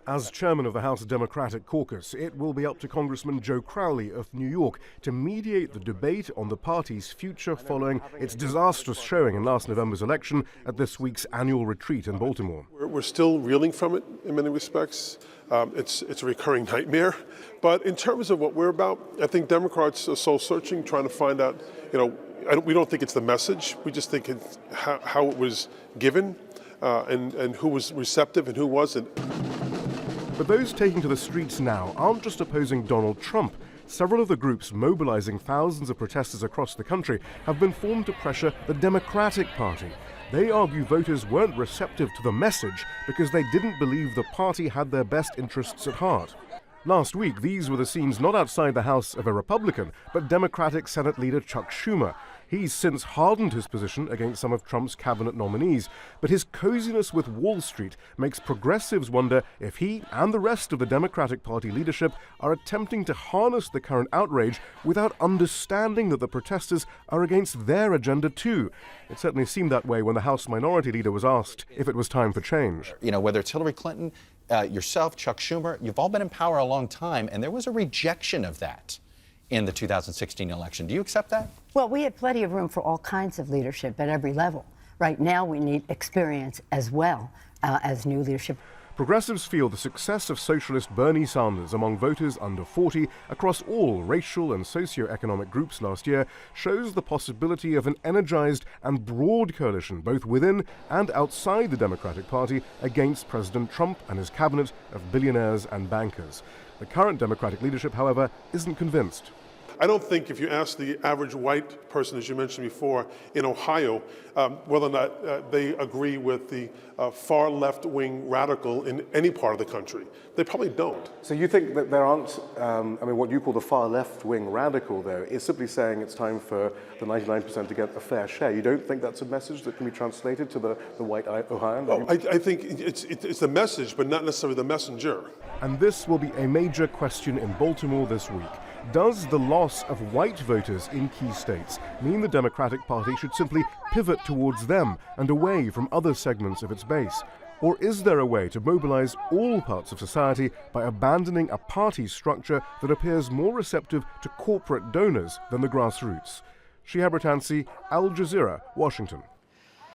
As chairman of the House Democratic Caucus, it will be up to Congressman Joe Crowley of New York to mediate the debate on the party's future following its disastrous showing in last November's election at this week's annual retreat in Baltimore. We're still reeling from it in many respects. It's a recurring nightmare. But in terms of what we're about, I think Democrats are soul searching, trying to find out, we don't think it's the message. We just think it's how it was given and who was receptive and who wasn't. But those taking to the streets now aren't just opposing Donald Trump. Several of the groups mobilizing thousands of protesters across the country have been formed to pressure the Democratic Party. They argue voters weren't receptive to the message because they didn't believe the party had their best interests at heart. Last week, these were the scenes not outside the house of a Republican, but Democratic Senate leader Chuck Schumer. He's since hardened his position against some of Trump's cabinet nominees, but his coziness with Wall Street makes progressives wonder if he and the rest of the Democratic Party leadership are attempting to harness the current outrage without understanding that the protesters are against their agenda too. It certainly seemed that way when the House Minority Leader was asked if it was time for change. Whether it's Hillary Clinton, yourself, Chuck Schumer, you've all been in power a long time, and there was a rejection of that in the 2016 election. Do you accept that? Well, we had plenty of room for all kinds of leadership at every level. Right now, we need experience as well as new leadership. Progressives feel the success of socialist Bernie Sanders among voters under 40 across all racial and socioeconomic groups last year shows the possibility of an energized and broad coalition both within and outside the Democratic Party against President Trump and his cabinet of billionaires and bankers. The current Democratic leadership, however, isn't convinced. I don't think if you ask the average white person, as you mentioned before, in Ohio, whether or not they agree with the far left-wing radical in any part of the country. They probably don't. So you think that there aren't, what you call the far left-wing radical, though, is simply saying it's time for the 99% to get a fair share. You don't think that's a message that can be translated to the white Ohioan? Oh, I think it's the message, but not necessarily the messenger. And this will be a major question in Baltimore this week. Does the loss of white voters in key states mean the Democratic Party should simply pivot towards them and away from other segments of its base? Or is there a way to mobilize all parts of society by abandoning a party structure that appears more receptive to corporate donors than the grassroots? Shihab, Rattansi, Al Jazeera, Washington.